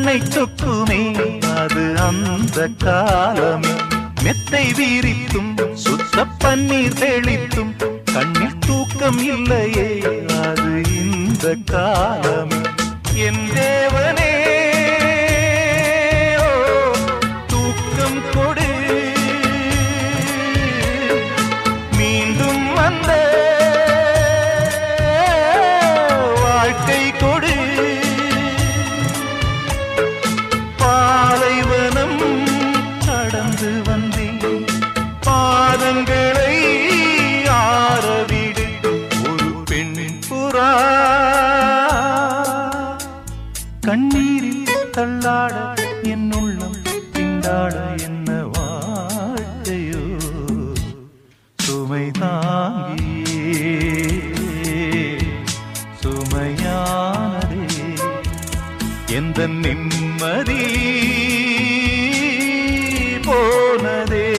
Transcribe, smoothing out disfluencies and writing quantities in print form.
கண்ணை சொக்குமே அது அந்த காலமே மெத்தை வீரித்தும் சுத்த பன்னீர் தெளித்தும் கண்ணில் தூக்கம் இல்லையே அது இந்த காலமே என் தேவனே தூக்கம் கொடு மீண்டும் வந்த வாழ்க்கை கொடு பாலைவனம் கடந்து வந்தேன் பாதங்களை ஆரவிடு ஒரு பெண் புறா கண்ணீரில் தள்ளாட என் உள்ளம் திண்டாட என்ன வாழ்க்கையோ சுமை தாங்கியே சுமையானதே எந்த நிம்மதி